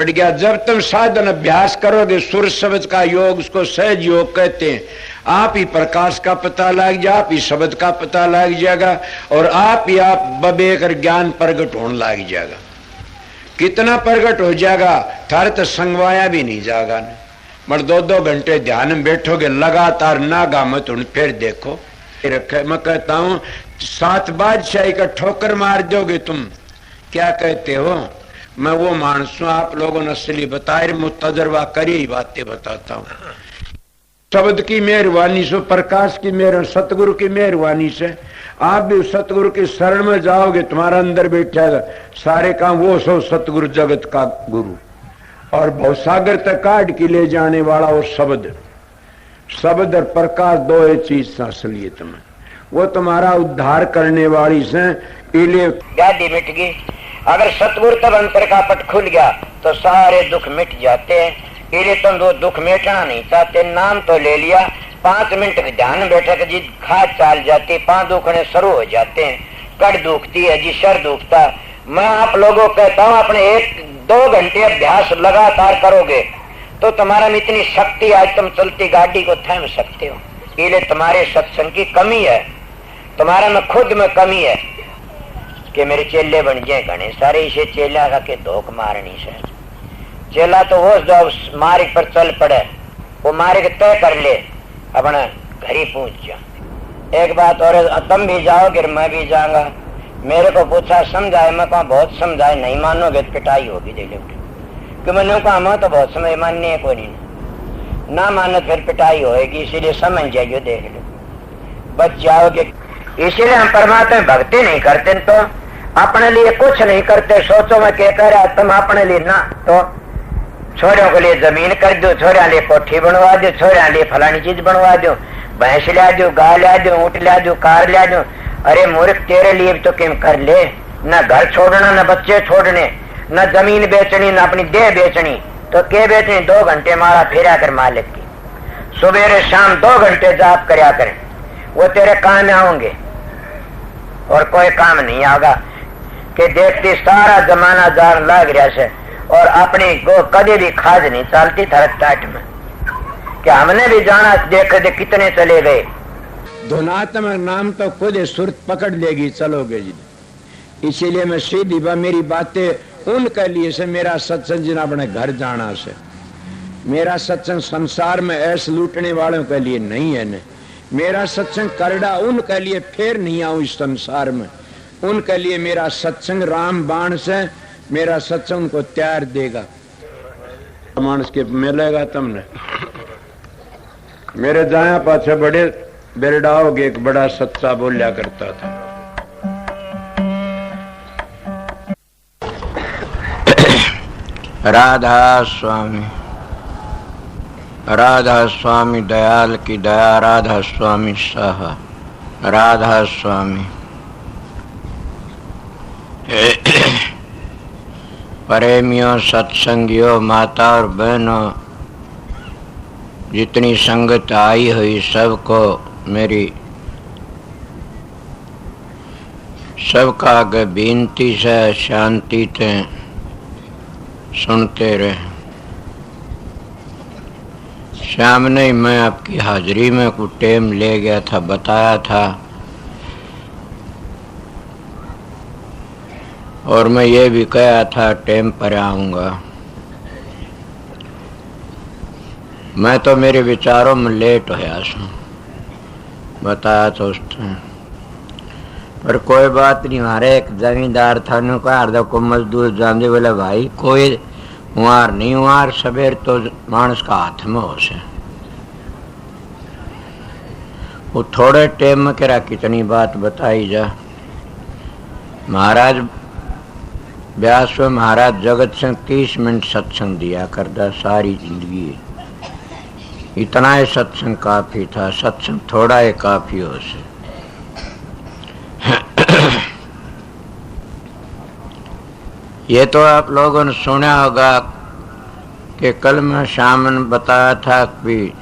पड़ गया। जब तुम साधन अभ्यास करोगे, सुर शब्द का योग, उसको सहज योग कहते हैं, आप ही प्रकाश का पता लग जाए, आप ही शब्द का पता लग जाएगा और आप ही आप बबेकर ज्ञान प्रगट होने लग जाएगा। कितना प्रगट हो जाएगा, थारे तो संगवाया भी नहीं जाएगा न। मगर 2-2 घंटे ध्यान में बैठोगे लगातार, नागा मत उन फिर देखो रखे। मैं कहता हूं 7 बादशाही का ठोकर मार दोगे तुम। क्या कहते हो? मैं वो मानस हूं, आप लोगों ने असली बताए, मुझ तजर्बा करी ही बातें बताता हूं। शब्द की मेहरबानी से, प्रकाश की मेहर, सतगुरु की मेहरबानी से आप भी सतगुरु की शरण में जाओगे, तुम्हारा अंदर बैठा सारे काम वो सो सतगुरु जगत का गुरु और भवसागर तक काट के ले जाने वाला वो शब्द। शब्द और प्रकाश दो एक चीज से असलियत में वो तुम्हारा उद्धार करने वाली से इले गाड़ी मिट गई। अगर सतगुरु तब अंतर का पट खुल गया तो सारे दुख मिट जाते हैं। इले तुम दो दुख मिटना नहीं चाहते, नाम तो ले लिया, 5 मिनट के ध्यान बैठक जी खाद चाल जाती, 5 दुखने शुरू हो जाते हैं। कड़ दुखती है जी, सर दुखता। मैं आप लोगों को कहता हूँ अपने 1-2 घंटे अभ्यास लगातार करोगे तो तुम्हारा में इतनी शक्ति, आज तुम चलती गाड़ी को थाम सकते हो। इले तुम्हारे सत्संग की कमी है, तुम्हारा में खुद में कमी है कि मेरे चेले बन जाए घने सारे। इसे चेला का के धोख मारनी से चेला तो वो जो मार्ग पर चल पड़े, वो मार्ग तय कर ले, अपना घर ही पहुंच जा। एक बात और, तुम भी जाओगे मैं भी जाऊंगा। मेरे को पूछा समझाए, मैं कहा बहुत समझाए, नहीं मानोगे तो पिटाई होगी दे लोगे। कि मैंने कहा मैं तो बहुत समय मानने है, कोई नहीं ना मानो फिर पिटाई होएगी, इसीलिए समझ जाइए, देख लो बच जाओगे। इसीलिए हम परमात्मा में भक्ति नहीं करते तो अपने लिए कुछ नहीं करते। सोचो मैं क्या कह रहा, तुम अपने लिए ना तो छोरों के लिए जमीन कर दो, छोरिया लिए कोठी बनवा दो, छोरिया लिए फलानी चीज बनवा दो, भैंस ला दो, गाय ला दो, ऊँट ला दो, कार ला दो। अरे मूर्ख, तेरे लिए तो किम कर ले, न घर छोड़ना, न बच्चे छोड़ने, न जमीन बेचनी, न अपनी देह बेचनी, तो क्या बेचनी? 2 घंटे मारा फेरा कर मालिक की, सुबह शाम 2 घंटे जाप करया करें, वो तेरे काम में आऊंगे और कोई काम नहीं आगा। कि देखती सारा जमाना जान लग रहा से और अपनी गो कभी भी खाज नहीं चलती थरक टाट में। कि हमने भी जाना, देख दे कितने चले गए। धुनात्मक नाम तो खुद सुरत पकड़ लेगी, चलोगे जी। इसीलिए मैं सीधी मेरी बातें उनके लिए से, मेरा सत्संग जिन अपने घर जाना से, मेरा सत्संग संसार में ऐसे लूटने वालों के लिए नहीं है न। मेरा सत्संग करड़ा उनके लिए फिर नहीं आऊं इस संसार में, उनके लिए मेरा सत्संग राम बाण से, मेरा सत्संग को त्यार देगा। मानस के मिलेगा तुमने। मेरे जाया पाछे बड़े बेरडाओगे, एक बड़ा सच्चा बोलिया करता था। राधा स्वामी, राधा स्वामी दयाल की दया, राधा स्वामी सहा, राधा स्वामी। प्रेमियों, सत्संगियों, माता और बहनों, जितनी संगत आई हुई सबको मेरी सबका आगे विनती से शांति से सुनते रहे। शाम ने मैं आपकी हाजिरी में कुछ टाइम ले गया था, बताया था, और मैं ये भी कहा था टाइम पर आऊँगा। मैं तो मेरे विचारों में लेट होया हूँ, बताया तो उसने। पर कोई बात नहीं, हमारे एक जमींदार था, उन्होंने कहा अर्धा को मजदूर जाने बोले भाई कोई वहार नहीं, वहार सवेर तो मानस का हाथ में हो से। वो थोड़े टाइम में करा कितनी बात बताई जा। महाराज व्यास में महाराज जगत सिंह 30 मिनट सत्संग दिया करता सारी जिंदगी। इतना ही सत्संग काफी था, सत्संग थोड़ा ही काफी हो से। ये तो आप लोगों ने सुना होगा कि कल मैं शाम ने बताया था कि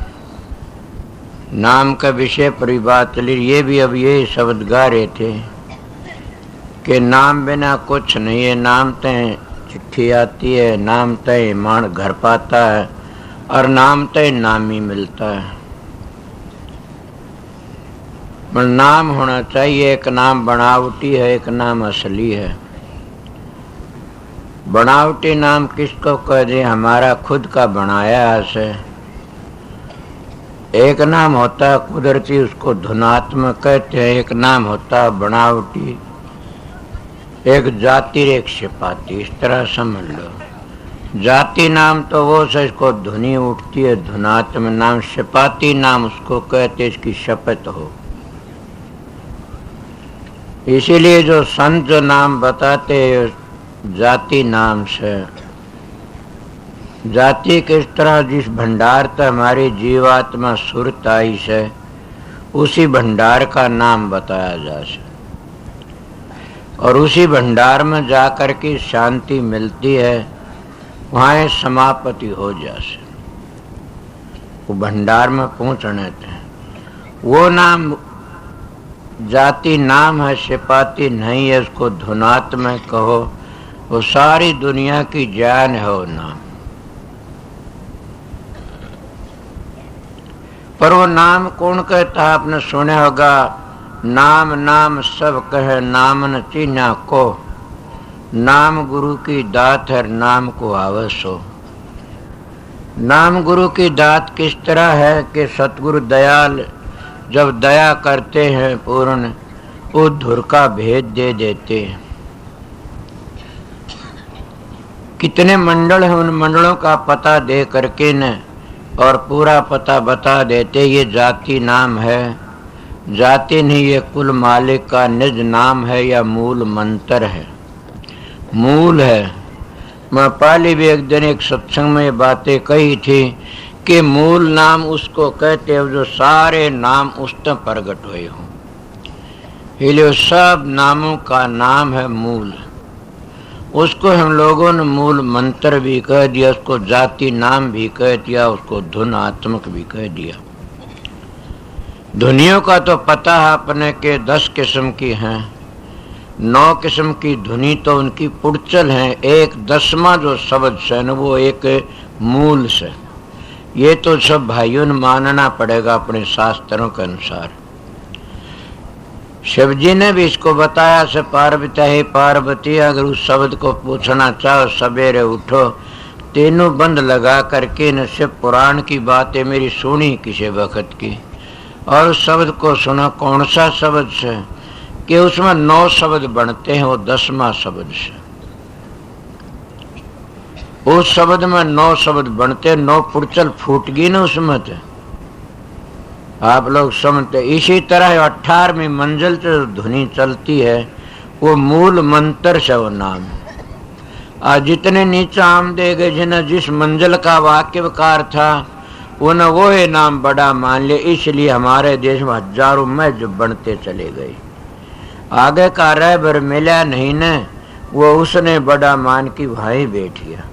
नाम का विषय पर बात चली। ये भी अब यही शब्द गा रहे थे कि नाम बिना कुछ नहीं है, नाम ते चिट्ठी आती है, नाम तय मान घर पाता है और नाम तय नाम ही मिलता है। पर नाम होना चाहिए, एक नाम बनावटी है, एक नाम असली है। बनावटी नाम किसको कह दे, हमारा खुद का बनाया है। एक नाम होता है कुदरती, उसको धुनात्मक कहते हैं। एक नाम होता है बनावटी, एक जाति एक शिपाती, इस तरह समझ लो। जाति नाम तो वो से इसको धुनी उठती है, धुनात्मक नाम। शिपाती नाम उसको कहते इसकी शपथ हो। इसीलिए जो संत जो नाम बताते जाति नाम से, जाति किस तरह जिस भंडार तक हमारी जीवात्मा सुरत आई से, उसी भंडार का नाम बताया जा सके और उसी भंडार में जाकर के शांति मिलती है, वहाँ समापति हो जासे। वो भंडार में पहुँचने थे, वो नाम जाति नाम है, शिपाती नहीं है। उसको धुनात में कहो, वो सारी दुनिया की जान है वो नाम। पर वो नाम कौन कहता है, आपने सुना होगा, नाम नाम सब कहे नाम न चिन्हा को, नाम गुरु की दात है नाम को आवस हो। नाम गुरु की दात किस तरह है कि सतगुरु दयाल जब दया करते हैं पूर्ण, उस धुर का भेद दे देते हैं। कितने मंडल हैं, उन मंडलों का पता दे करके न और पूरा पता बता देते। ये जाति नाम है, जाति नहीं, ये कुल मालिक का निज नाम है या मूल मंत्र है, मूल है। मैं पहले भी एक दिन एक सत्संग में बातें कही थी कि मूल नाम उसको कहते हैं जो सारे नाम उस तक प्रगट हुए हों। इसलिए सब नामों का नाम है मूल। उसको हम लोगों ने मूल मंत्र भी कह दिया, उसको जाति नाम भी कह दिया, उसको धुन आत्मक भी कह दिया। धुनियों का तो पता है अपने के 10 किस्म की हैं, 9 किस्म की धुनी तो उनकी पुड़चल हैं, एक 10वां जो शब्द से न वो एक मूल से। ये तो सब भाइयों ने मानना पड़ेगा अपने शास्त्रों के अनुसार। शिव जी ने भी इसको बताया से पार्वती है, पार्वती अगर उस शब्द को पूछना चाहो सवेरे उठो, तीनों बंद लगा करके न शिव पुराण की बातें मेरी सुनी किसी वक्त की, और उस शब्द को सुना। कौन सा शब्द से कि उसमें 9 शब्द बनते हैं, वो 10वां शब्द से। उस शब्द में 9 शब्द बनते, 9 पुड़चल फूट गई ना उसमें तो आप लोग समझते। इसी तरह 18वीं मंजिल से धुनी चलती है, वो मूल मंत्र से वो नाम। आज जितने नीचे आम दे गए जिन्हें जिस मंजिल का वाक्यकार था उन्हें वो ही नाम बड़ा मान लिया। इसलिए हमारे देश में हजारों में जो बनते चले गए, आगे का रहबर मिला नहीं न, वो उसने बड़ा मान की वहीं बैठ गया,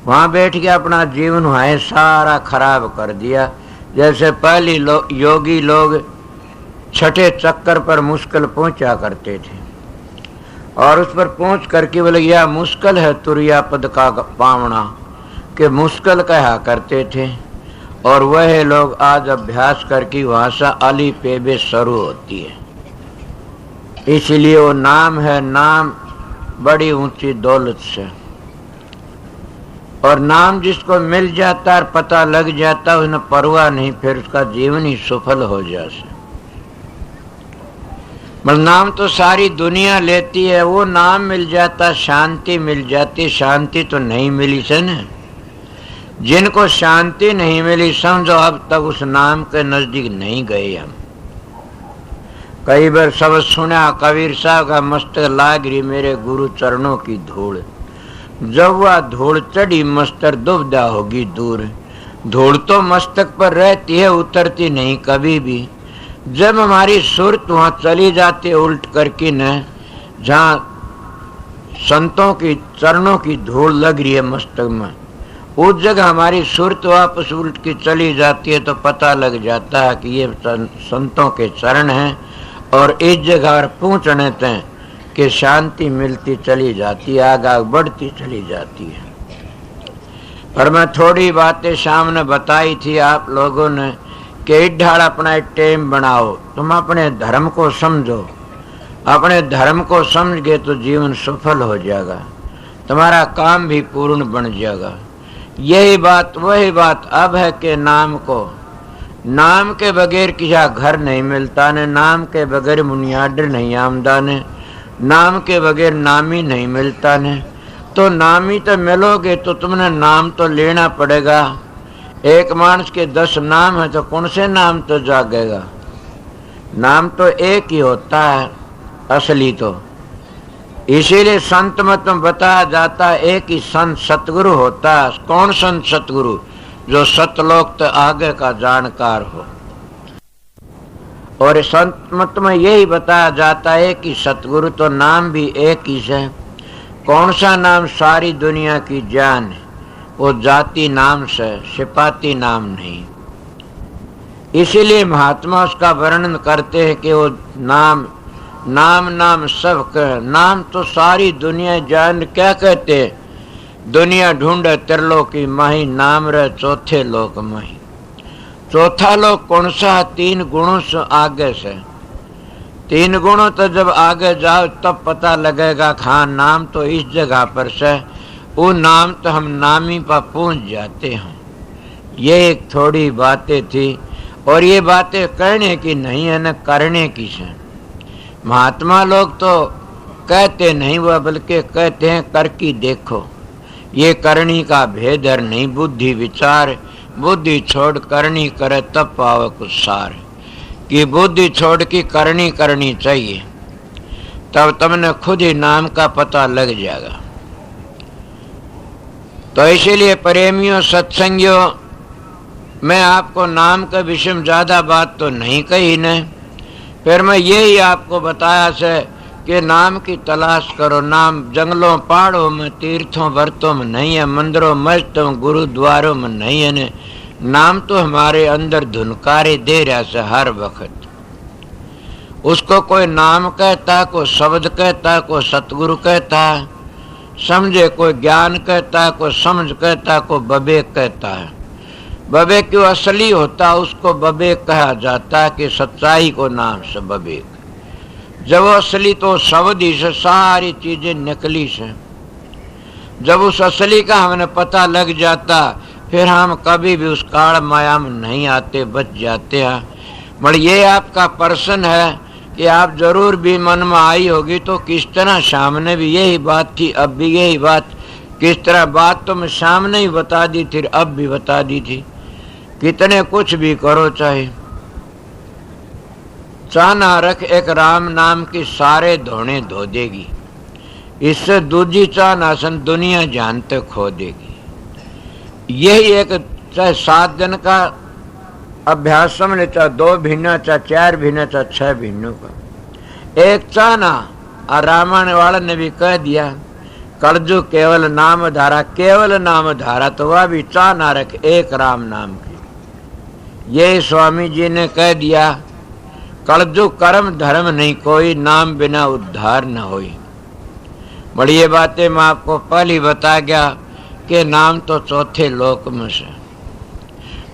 वहां बैठ गया, अपना जीवन वहीं सारा खराब कर दिया। जैसे पहले योगी लोग 6ठे चक्कर पर मुश्किल पहुंचा करते थे और उस पर पहुंच करके बोले यह मुश्किल है तुरिया पद का पावना, के मुश्किल कहा करते थे। और वह लोग आज अभ्यास करके वहां से अली पेबे शुरू होती है। इसलिए वो नाम है, नाम बड़ी ऊंची दौलत से। और नाम जिसको मिल जाता है, पता लग जाता है, उन्हें परवाह नहीं, फिर उसका जीवन ही सफल हो जाए। नाम तो सारी दुनिया लेती है, वो नाम मिल जाता शांति मिल जाती। शांति तो नहीं मिली से न, जिनको शांति नहीं मिली समझो अब तक उस नाम के नजदीक नहीं गए हम। कई बार शब्द सुना कबीर साहब का, मस्तक लाग रही मेरे गुरु चरणों की धूड़, जब वह धूड़ चढ़ी मस्तक दुविधा होगी दूर। धूड़ तो मस्तक पर रहती है, उतरती नहीं कभी भी। जब हमारी सुरत वहां चली जाती उल्ट करके न, जहाँ संतों की चरणों की धूड़ लग रही है मस्तक में, उस जगह हमारी सुरत वापस उल्ट की चली जाती है तो पता लग जाता है कि ये संतों के चरण हैं। और इस जगह पहुंचने तक कि शांति मिलती चली जाती है, आगे बढ़ती चली जाती है। पर मैं थोड़ी बातें सामने बताई थी आप लोगों ने कि इढ़ाल अपना एक टेम बनाओ, तुम अपने धर्म को समझो, अपने धर्म को समझ गए तो जीवन सफल हो जाएगा, तुम्हारा काम भी पूर्ण बन जाएगा। यही बात वही बात अब है कि नाम के बगैर किसी घर नहीं मिलता ने, नाम के बगैर मुनियाडर नहीं आमदा ने, नाम के बगैर नामी नहीं मिलता ने। तो नामी तो मिलोगे तो तुमने नाम तो लेना पड़ेगा। एक मानस के 10 नाम है तो कौन से नाम तो जागेगा? नाम तो एक ही होता है असली तो। इसीलिए संत मत में बताया जाता है एक ही संत सतगुरु होता है। कौन संत सतगुरु? जो सतलोक तो आगे का जानकार हो। और संत मत में यही बताया जाता है कि सतगुरु तो नाम भी एक ही है। कौन सा नाम? सारी दुनिया की जान है, वो जाति नाम से, सिपाती नाम नहीं। इसीलिए महात्मा उसका वर्णन करते हैं कि वो नाम नाम सब नाम तो सारी दुनिया जान। क्या कहते हैं? दुनिया ढूंढे त्रिलोकी माही, नाम रहे चौथे लोक माही। चौथा लोक कौन सा? 3 गुणों से आगे से। 3 गुणों तो जब आगे जाओ तब पता लगेगा हाँ नाम तो इस जगह पर से, वो नाम तो हम नामी पर पहुंच जाते हैं। ये एक थोड़ी बातें थी और ये बातें कहने की नहीं है न करने की से। महात्मा लोग तो कहते नहीं हुआ बल्कि कहते हैं कर की देखो। ये करनी का भेदर नहीं, बुद्धि विचार, बुद्धि छोड़ करनी करे तब पावे कुछ सार। कि बुद्धि छोड़ की करनी चाहिए, तब तुमने खुद ही नाम का पता लग जाएगा। तो इसीलिए प्रेमियों सत्संगियों, मैं आपको नाम के विषय में ज्यादा बात तो नहीं कही न, फिर मैं यही आपको बताया से कि नाम की तलाश करो। नाम जंगलों पहाड़ों में, तीर्थों व्रतों में नहीं है, मंदिरों मस्जिदों गुरुद्वारों में नहीं है ने। नाम तो हमारे अंदर धुनकारे दे रहा से हर वक्त। उसको कोई नाम कहता, कोई शब्द कहता, कोई सतगुरु कहता, समझे कोई ज्ञान कहता, कोई समझ कहता, कोई बबेक कहता है। बबेक क्यों असली होता उसको बबेक कहा जाता है कि सच्चाई को नाम से बबेक। जब वो असली तो शब्द ही से सारी चीजें निकली से। जब उस असली का हमें पता लग जाता फिर हम कभी भी उस काल माया में नहीं आते, बच जाते हैं। मगर ये आपका प्रश्न है कि आप जरूर भी मन में आई होगी तो किस तरह सामने भी यही बात थी, अब भी यही बात। किस तरह बात तो मैं सामने ही बता दी थी, अब भी बता दी थी। कितने कुछ भी करो चाहे चाना रख एक राम नाम की सारे धोने धो देगी। इससे दूजी चाना सन दुनिया जानते खो देगी। यही एक चाहे 7 दिन का अभ्यास समझ, चाहे 2 महीना, चाहे 4 महीना, चाहे 6 महीनों का एक चाना। और रामायण वाले ने भी कह दिया कलजु केवल नाम धारा, केवल नाम धारा, तो वह भी चाना रख एक राम नाम की। ये स्वामी जी ने कह दिया कलजु कर्म धर्म नहीं कोई, नाम बिना उद्धार न होई। बड़ी ये बातें मैं आपको पहले बता गया कि नाम तो चौथे लोक में से।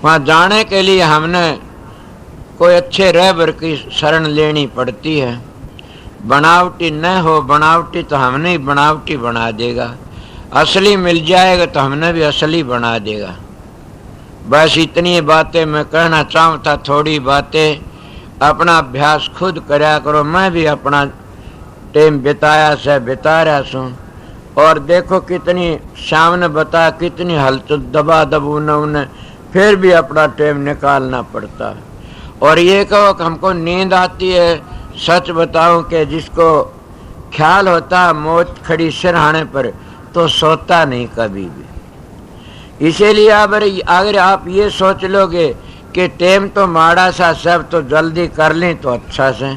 वहां जाने के लिए हमने कोई अच्छे रहबर की शरण लेनी पड़ती है। बनावटी न हो, बनावटी तो हमने ही बनावटी बना देगा। असली मिल जाएगा तो हमने भी असली बना देगा। बस इतनी बातें मैं कहना चाहता। थोड़ी बातें अपना अभ्यास खुद करया करो। मैं भी अपना टाइम बिताया से बिता रहा सूँ। और देखो कितनी सामने बता कितनी हलचल दबा दबू न उन्हें, फिर भी अपना टाइम निकालना पड़ता है। और ये कहो कि हमको नींद आती है, सच बताऊं कि जिसको ख्याल होता है मौत खड़ी सिरहाने पर तो सोता नहीं कभी भी। इसीलिए अगर आप ये सोच लोगे कि टाइम तो माड़ा सा, सब तो जल्दी कर लें तो अच्छा से,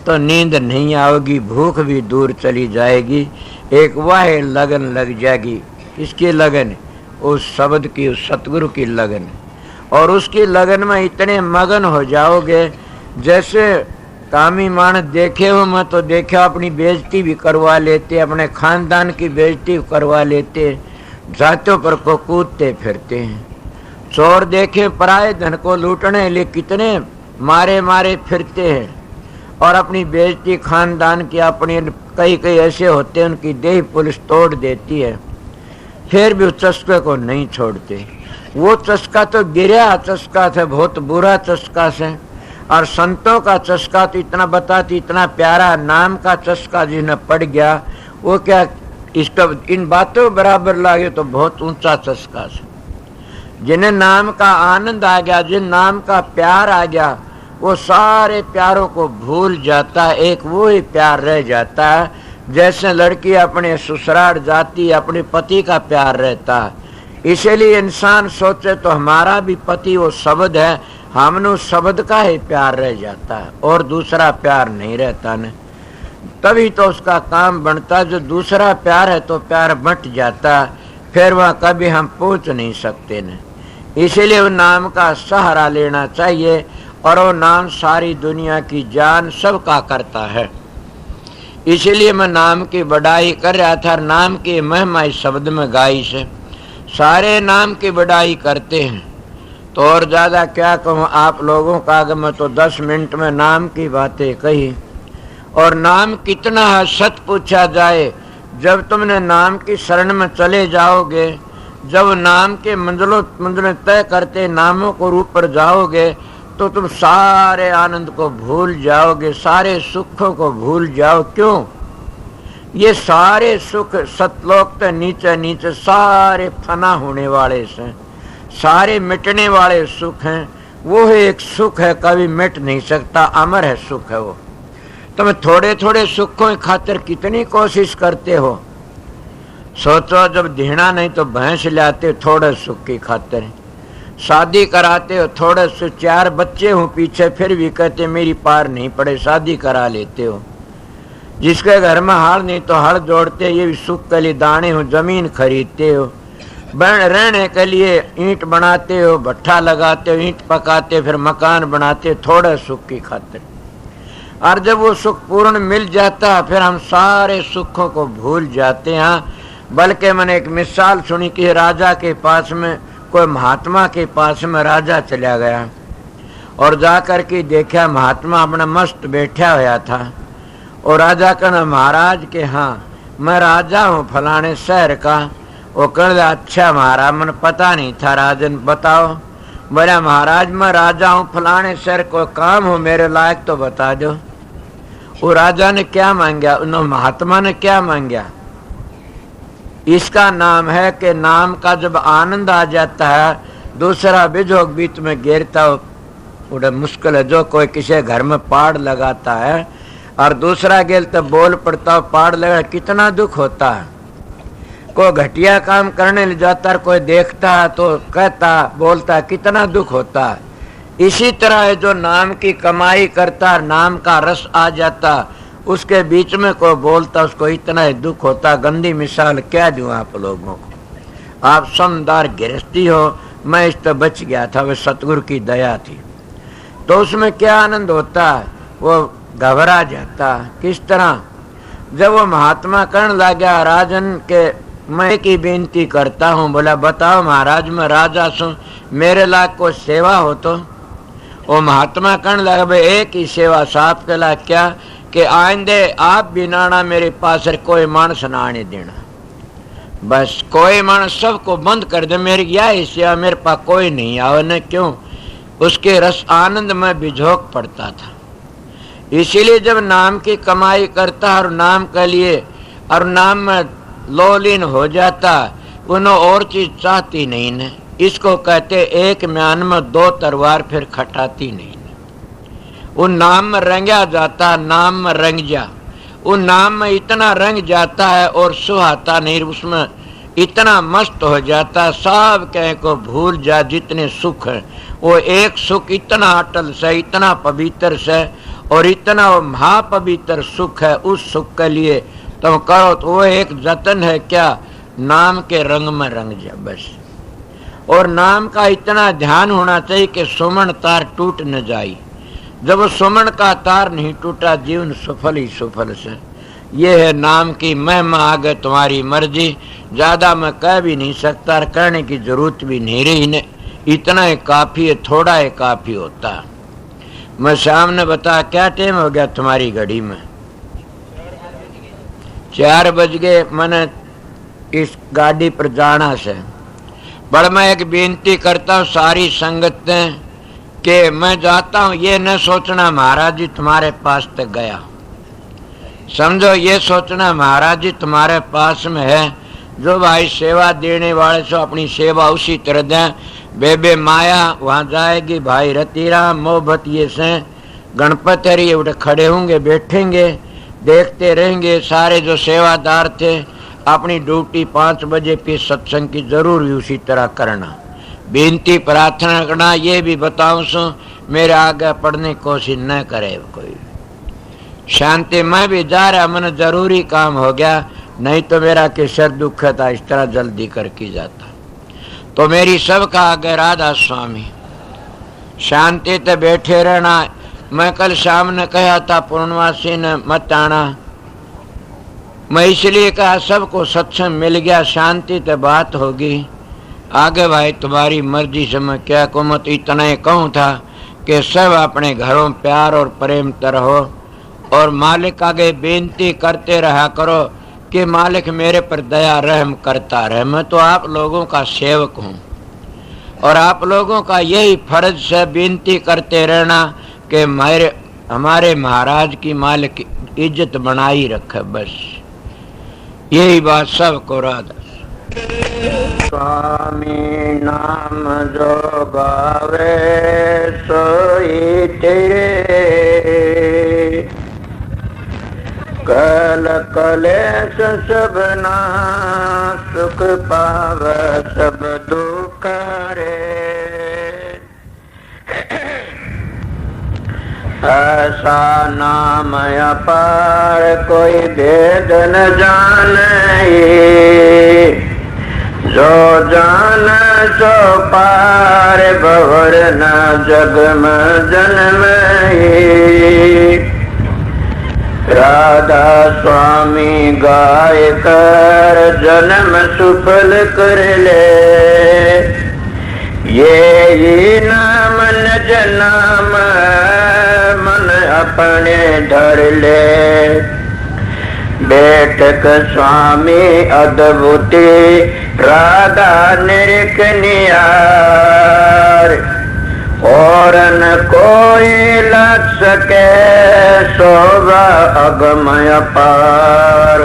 तो नींद नहीं आओगी, भूख भी दूर चली जाएगी। एक वाह लगन लग जाएगी। इसकी लगन? उस शब्द की, उस सतगुरु की लगन। और उसकी लगन में इतने मगन हो जाओगे जैसे कामी मानस देखे हो, मैं तो देखा अपनी बेइज्जती भी करवा लेते, अपने खानदान की बेइज्जती करवा लेते, जातों पर को कूदते फिरते हैं। चोर देखे पराये धन को लूटने लिए कितने मारे मारे फिरते हैं, और अपनी बेइज्जती खानदान की अपनी कई कई ऐसे होते हैं उनकी देह पुलिस तोड़ देती है, फिर भी उस चस्के को नहीं छोड़ते। वो चस्का तो गिरा चस्का था, बहुत बुरा चस्का से, और संतों का चस्का तो इतना बताती, इतना प्यारा नाम का चस्का जिन्हें पड़ गया, वो क्या इसका इन बातों बराबर लागे तो बहुत ऊंचा चस्का से। जिन्हें नाम का आनंद आ गया, जिन नाम का प्यार आ गया, वो सारे प्यारों को भूल जाता है, एक वो ही प्यार रह जाता है। जैसे लड़की अपने ससुराल जाती, अपने पति का प्यार रहता है। इसीलिए इंसान सोचे तो हमारा भी पति वो शब्द है, हमने उस शब्द का ही प्यार रह जाता है, और दूसरा प्यार नहीं रहता न। तभी तो उसका काम बनता, जो दूसरा प्यार है तो प्यार बंट जाता, फिर वह कभी हम पूछ नहीं सकते न। इसीलिए वो नाम का सहारा लेना चाहिए, और वो नाम सारी दुनिया की जान सबका करता है। इसीलिए मैं नाम की बढ़ाई कर रहा था, नाम की महिमा इस शब्द में गाई से। सारे नाम की बढ़ाई करते हैं, तो और ज्यादा क्या कहूँ आप लोगों का, अगर मैं तो 10 मिनट में नाम की बातें कही। और नाम कितना है सत पूछा जाए, जब तुमने नाम की शरण में चले जाओगे, जब नाम के मंजिलें तय करते नामों को रूप पर जाओगे, तो तुम सारे आनंद को भूल जाओगे, सारे सुखों को भूल जाओ। क्यों? ये सारे सुख सतलोक से नीचे नीचे सारे फना होने वाले से, सारे मिटने वाले सुख हैं। वो है एक सुख है, कभी मिट नहीं सकता, अमर है सुख है वो। तुम थोड़े थोड़े सुखों की खातिर कितनी कोशिश करते हो। सोचो, जब देना नहीं तो भैंस लाते थोड़े सुख की खातिर, शादी कराते हो थोड़े से, 4 बच्चे हूँ पीछे फिर भी कहते मेरी पार नहीं पड़े, शादी करा लेते हो। जिसके घर में हल नहीं तो हल जोड़ते, ये भी सुख के लिए दाने हो, जमीन खरीदते हो, रहने के लिए ईंट बनाते हो, भट्ठा लगाते हो, ईंट पकाते, फिर मकान बनाते, थोड़े सुख की खातिर। और जब वो सुख पूर्ण मिल जाता है, फिर हम सारे सुखों को भूल जाते हैं। बल्कि मैंने एक मिसाल सुनी कि राजा के पास में, कोई महात्मा के पास में राजा चला गया, और जाकर के देखा महात्मा अपना मस्त बैठा हुआ था। और राजा कहना, महाराज के हाँ मैं राजा हूँ फलाने शहर का। वो कहना, अच्छा महाराज, मैंने पता नहीं था, राजन बताओ। बोला, महाराज मैं राजा हूँ फलाने शहर, कोई काम हो मेरे लायक तो बता दो। वो राजा ने क्या मांगा, उन महात्मा ने क्या मांगा? इसका नाम है कि नाम का जब आनंद आ जाता है, दूसरा बिजोग बीच में गिरता हो, बड़ा मुश्किल है। जो कोई किसी घर में पाड़ लगाता है और दूसरा गेल तो बोल पड़ता हो, पाड़ लगा, कितना दुख होता है। कोई घटिया काम करने ले जाता है, कोई देखता है तो कहता बोलता, कितना दुख होता है। इसी तरह है जो नाम की कमाई करता, नाम का रस आ जाता, उसके बीच में कोई बोलता, उसको इतना ही दुख होता। गंदी मिसाल क्या दूं आप लोगों को। आप समझदार गृहस्थी हो, मैं इस तो बच गया था, वह सतगुरु की दया थी। तो उसमें क्या आनंद होता है, वो घबरा जाता। किस तरह? जब वो महात्मा कहने लगा, राजन के मैं की बेनती करता हूँ। बोला, बताओ महाराज, मैं राजा सू, मेरे लायक कोई सेवा हो तो? वो महात्मा कहने लगा, भाई एक ही सेवा साफ के लायक, क्या कि आइंदे आप भी नाना मेरे पास कोई मानस ना आने देना। बस कोई मानस सबको बंद कर दे, मेरी यह सेवा मेरे पास कोई नहीं आवे न। क्यों? उसके रस आनंद में बिझोक पड़ता था। इसीलिए जब नाम की कमाई करता और नाम के लिए और नाम में लोलीन हो जाता, उन्हें और चीज चाहती नहीं न। इसको कहते एक म्यान में 2 तलवार फिर खटाती नहीं। उन नाम में रंगा जाता, नाम में रंग जा, उन नाम में इतना रंग जाता है और सुहाता नहीं, उसमें इतना मस्त हो जाता, सब कहीं को भूल जा। जितने सुख है वो एक सुख इतना अटल से, इतना पवित्र से, और इतना महापवित्र सुख है। उस सुख के लिए तुम करो तो वो एक जतन है, क्या? नाम के रंग में रंग जा बस। और नाम का इतना ध्यान होना चाहिए कि सुमन तार टूट न जाए। जब सुमन का तार नहीं टूटा जीवन सफल ही सफल से। ये है नाम की महिमा, आगे तुम्हारी मर्जी। ज्यादा मैं कह भी नहीं सकता, कहने की जरूरत भी नहीं रही ने। इतना ही काफी है, थोड़ा ही काफी होता। मैं शाम ने बता क्या टाइम हो गया तुम्हारी घड़ी में? 4 बज गए। मैंने इस गाड़ी पर जाना से बड़ मैं एक बेनती करता हूँ सारी संगत कि मैं जाता हूँ, ये न सोचना महाराज जी तुम्हारे पास तक गया। समझो, ये सोचना महाराज जी तुम्हारे पास में है। जो भाई सेवा देने वाले से अपनी सेवा उसी तरह दें। बेबे माया वहां जाएगी, भाई रतीराम मोहब्बत ये से गणपति हरी उठे खड़े होंगे, बैठेंगे, देखते रहेंगे। सारे जो सेवादार थे अपनी ड्यूटी 5 बजे पे सत्संग की जरूर उसी तरह करना। बेनती प्रार्थना करना। ये भी बताऊं सो मेरे आगे पढ़ने की कोशिश न करे कोई। शांति मैं भी जा रहा, मैंने जरूरी काम हो गया, नहीं तो मेरा किसर दुख था इस तरह जल्दी करके जाता। तो मेरी सबका आगे राधा स्वामी शांति ते बैठे रहना। मैं कल शाम ने कहा था पूर्णवासी ने मत आना, मैं इसलिए कहा सबको सत्संग मिल गया, शांति ते बात होगी। आगे भाई तुम्हारी मर्जी से मैं क्या को मत इतना ही कहूँ था कि सब अपने घरों प्यार और प्रेम रहो और मालिक आगे बेनती करते रहा करो कि मालिक मेरे पर दया रहम करता रहे। मैं तो आप लोगों का सेवक हूँ और आप लोगों का यही फर्ज से बेनती करते रहना कि हमारे महाराज की मालिक इज्जत बनाई रखे। बस यही बात सबको राधा। स्वामी नाम जो गावे सोई तेरे, कल कलेश सब ना सुख पाव सब दुख रे। ऐसा नाम अपार कोई भेद न जाने, जो जान सो पार भवर न जग में जन्म। राधा स्वामी गाय कर जन्म सुफल कर ले, ये नाम निज नाम मन अपने धर ले। बैठक स्वामी अद्भुति राधा निरख नियार, और न कोई लग सके शोभा अगमय पार।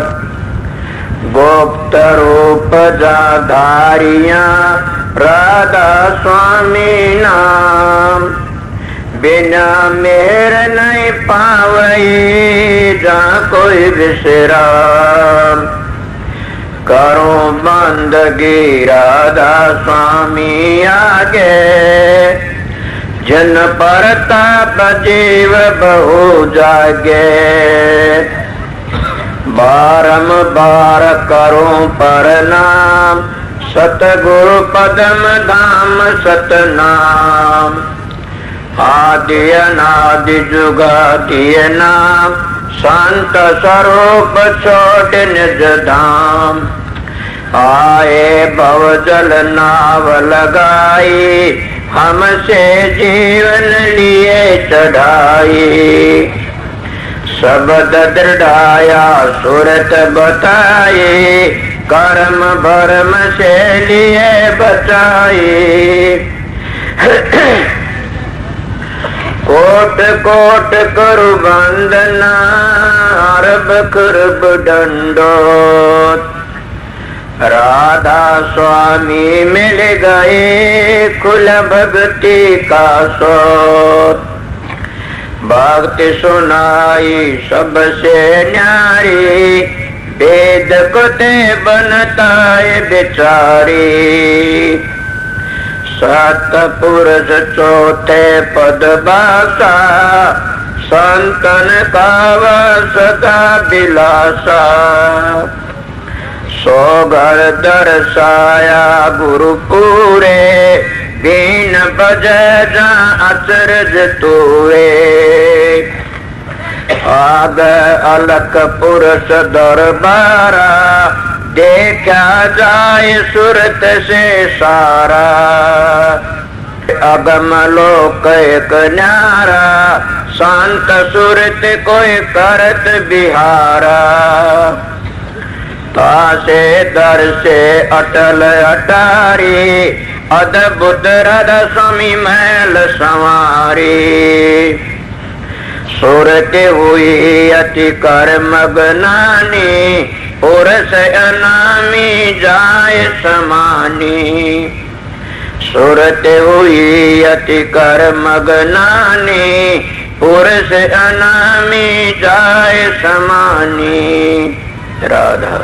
गुप्त रूप जाधारियां राधा स्वामी नाम, बिना मेर नहीं पावई जा कोई विश्राम। करो बंदगी राधा स्वामी आगे, जन परताप जीव बहु जागे। बारंबार करो प्रणाम, सतगुरु पदम धाम सतनाम। आदि अनादि जुगादि नाम, संत स्वरूप छोट निज धाम। आए भव जल नाव लगाई, हमसे जीवन लिए चढ़ाई। शब्द दृढ़ाया सुरत बताई, कर्म भरम से लिए बचाई। कोट कोट करु वंदना, अरब खरब दंडोत। राधा स्वामी मिल गए कुल भक्ति का सोत। भक्ति सुनाई सबसे न्यारी, वेद कुते बनता है बेचारी। सतपुरुष चौथे पद बासा, संतन का सदा बिलासा। सो घर दर्शाया गुरु पूरे, बीन बजे जा अचरज तूए आग अलख पुरुष दरबारा देखा जाए सूरत से सारा अगम लोक एक न्यारा शांत सूरत कोई करत बिहारा तासे दर से अटल अटारी अद्भुत रद समी मैल संवारी सूरत हुई अति कर मगनानी पुरुष अनामी जाए समानी सूरत हुई अति कर मगनानी पुरुष अनामी जाए समानी राधा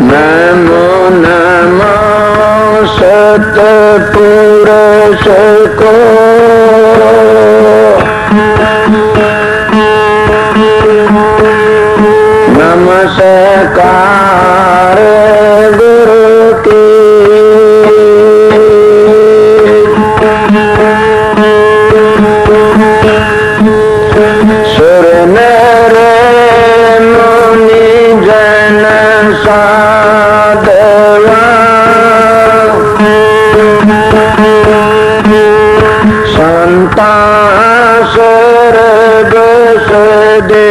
नमो नमो सतपुरुष को नमस्कार गुरु की सुर नर मुनि जन साधवा संता सर्ग सदे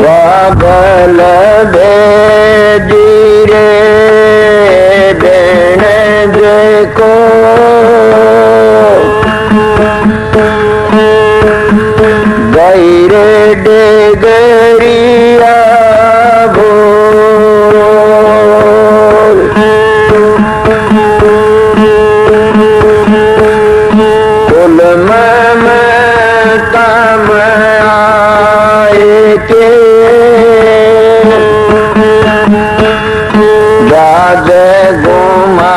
बाबल भेजी रे देन को गैरे डेगरिया भोल कुल ममता में आए के राज घुमा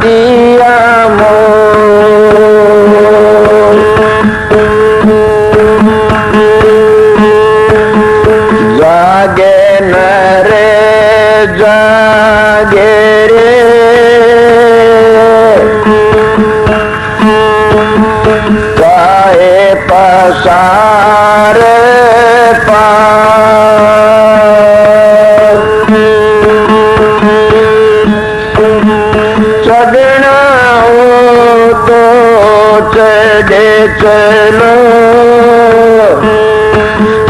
दिया जागे नरे जागे रे काहे पसार चढ़ना हो तो चढ़े चलो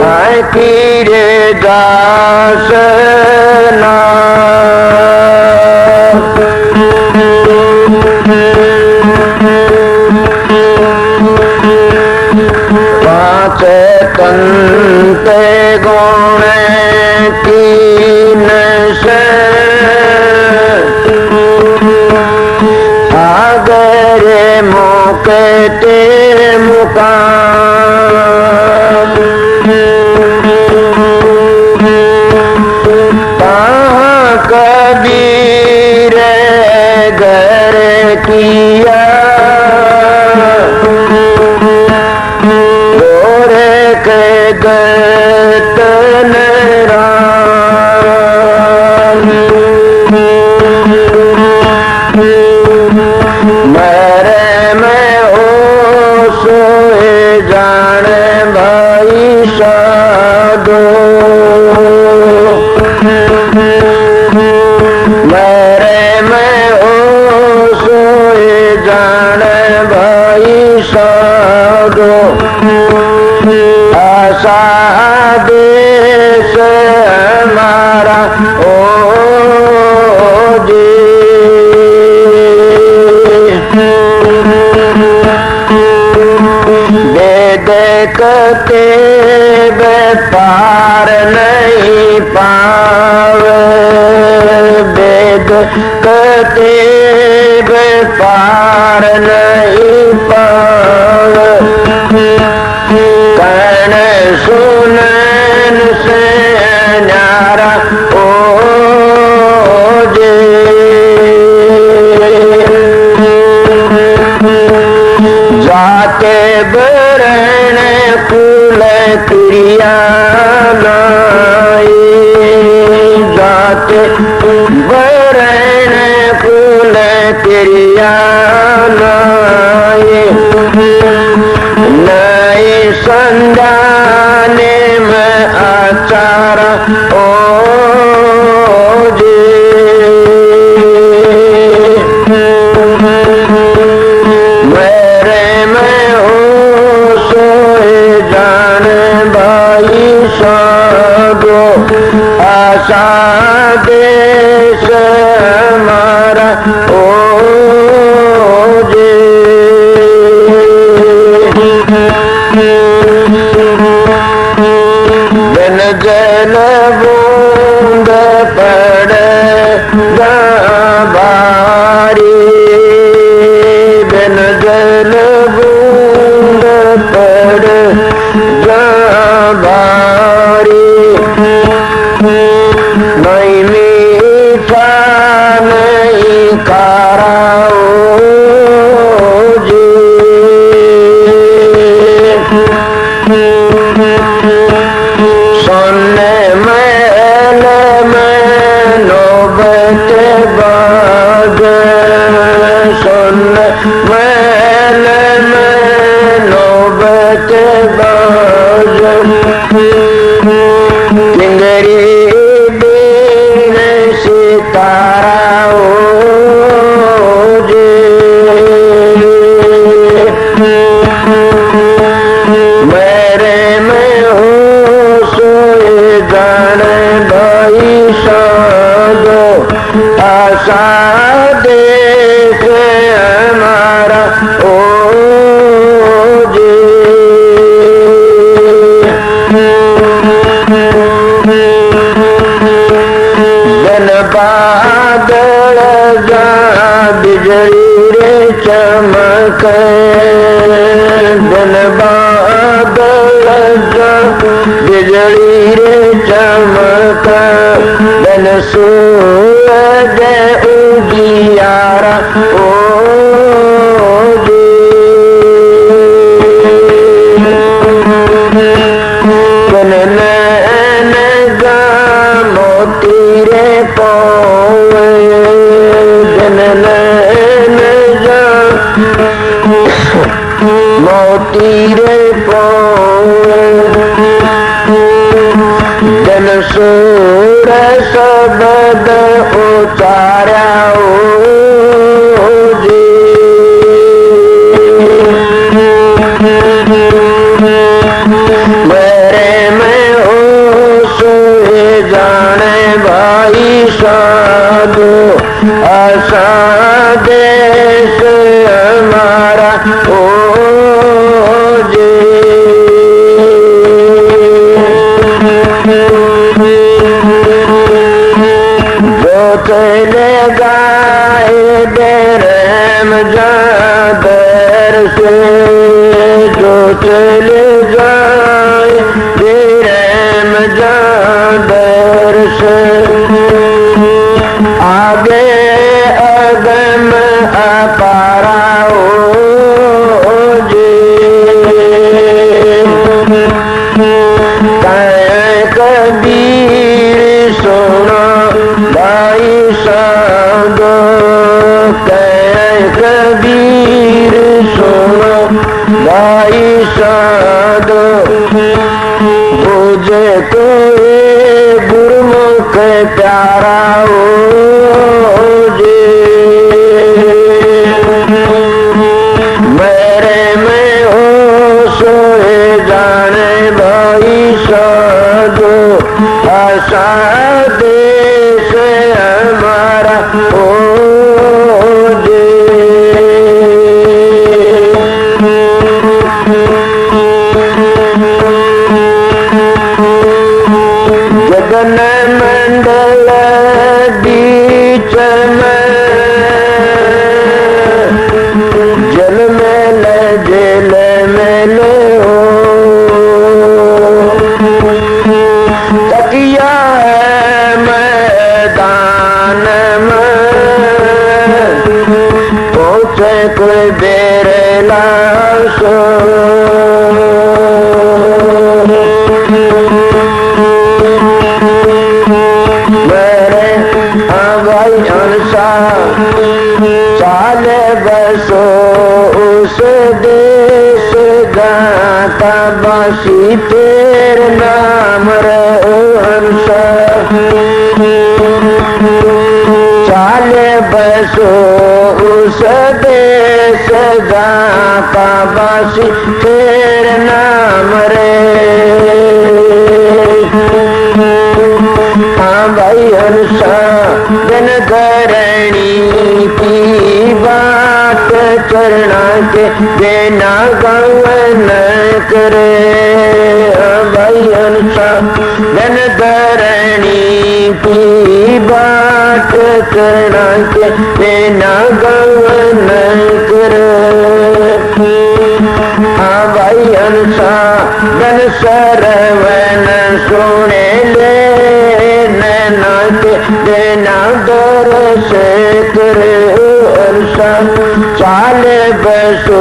आए कीरे दासना पांच तंते गुण कीन से आगरे मुकते मुकाम कबीर घर किया गोरे के गतन मेरे में हो सोए जाने भाई साधो मेरे में हो सोए जाने भाई साधो आशा देश हमारा ओ जी वेद कहते व्यापार नहीं पावे वेद कहते व्यापार नहीं पावे सुनन से न्यारा ओ जे जाते बरण कुल क्रिया नाई जाते बरण कुल क्रिया नाई नई संधाने में आचार ओ जी मेरे में हो सोए जान भाई साधो आशा देश हमारा ओ जी बिन जल बूंद पड़े भारी बिन जल बूंद पड़े भारी नहीं मीठा नहीं खारा जी सोने महल में नौबत बाग सोने महल में नौबत बाग चिंगरी बीन सितारा ओ जी मेरे में हो सोए जाने भाई साधो आशा देश हमारा ओ जी बिन बादल जा बिजली रे चमक बिन बादल जा बिजली रे चमक बिन सूरज उजियारा ओ जी बिन नैन जा मोती रे पोए बिन नैन जा मोती रे पोए जन सूर शब्द उचारा ओ जी मेरे में हो सोए जाने भाई साधु आशा देश हमारा ओ जी जो चले गाए बेरम जादर से जो चले जाए बेरम जादर से आगे अगम अपारा ओ जी कबीर सोना भाई साधो कबीर सोना भाई साधो बुझे तो गुरुमुख प्यारा ओ जी मेरे में हो सोए जाने भाई साधो आशा देश हमारा ओ जी जगन मंडल बीच में जल में ले हो तकिया है मैदान में पहुँचे कोई बेरेला सो मेरे भाई हंसा चाले बसो उस देश गाता बासी तेरे नाम रे हंसा चाले बसो उस देश गाता बासी तेरे नाम रे हाँ भाई हंसा जन करणी की बात चरणा के देना गवन करे हाँ भाई हंसा जन करणी की बात चरणा के देना गवन करे हाँ भाई हंसा जन सरवण सुने ले देना दर से करे हर्षा चाले बसो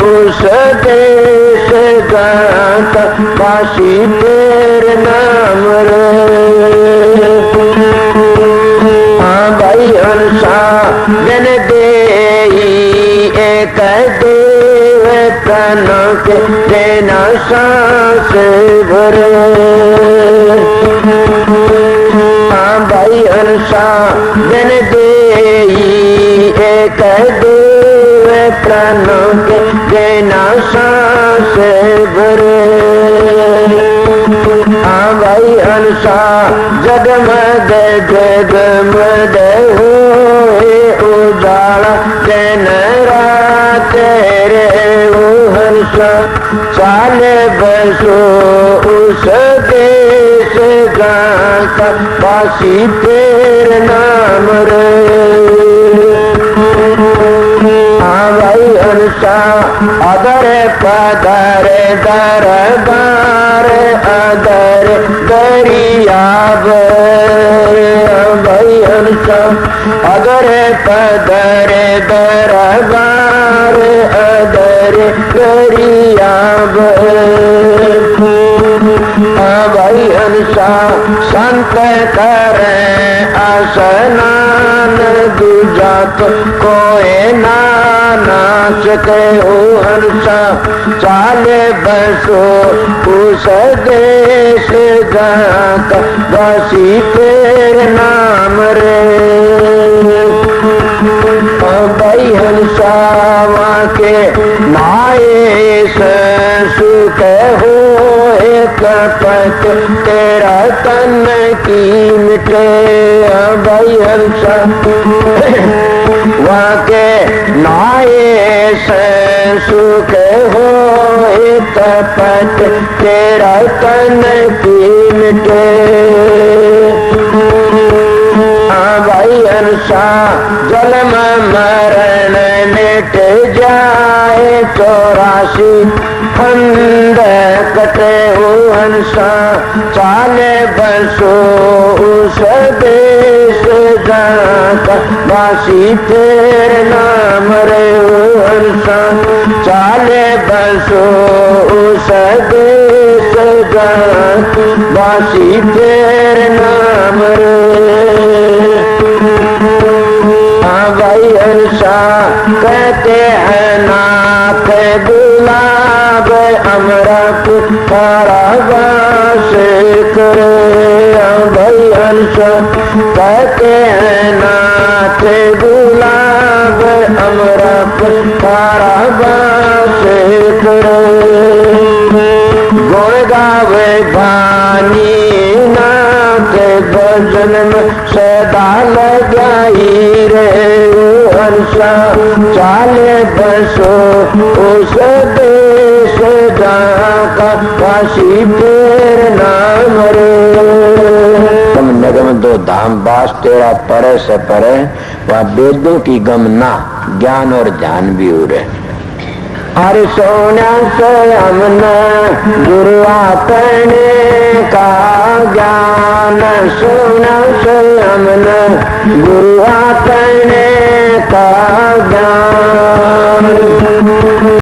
उस देश गाता बासी तेरे नाम रे हाँ भाई हर्षा जन दे एक देव प्राण के देना सांस भरे भाई हंसा जन दे एक देव प्राणों के देना सांस भरे हाँ भाई हंसा जगमग जगमग होए उजाला दिन रात रे ओ हंसा चाले बसो उस देश गाता बासी तेरे नाम रे हाँ भाई हंसा अदर पदर दरबार अदर दरियाब भाई हंसा अदर पदर दरबार अदर दरियाब हाँ भाई हंसा संत करे स्नान दूजा तो कोई ना नाच के ओ हंसा चाले बसो उस देश गाता बासी तेरे नाम रे भाई हंसा वहाँ के नाये सुख हो कपट तेरा तन की मिटे भाई हंसा वहाँ के नाये सुख हो कपट तेरा तन की मिटे हाँ भाई हंसा जन्म मरण मिट जाए 84 फंद कटे हो हंसा चाले बसो उस देश गाता बासी तेरे नाम रे हो हंसा चाले बसो उस देश गाता बासी तेरे नाम रे हाँ भाई हंसा कहते हैं नाथ गुलाब अमृत कारावास करे भाई हंसा कहते हैं नाथ गुलाब अमृत कारावास करे गुण गावे भानी नाथ भजन में सदा लगाई रे हंसा चाले बसो उस देश का काशी तेरे नाम रे तुम नगम दो धाम बास तेरा परे से परे वह वेदों की गम ना ज्ञान और ध्यान भी हो रहे हर सोना से हमने गुरु अपने का ज्ञान, सोना से हमने गुरु अपने का ज्ञान।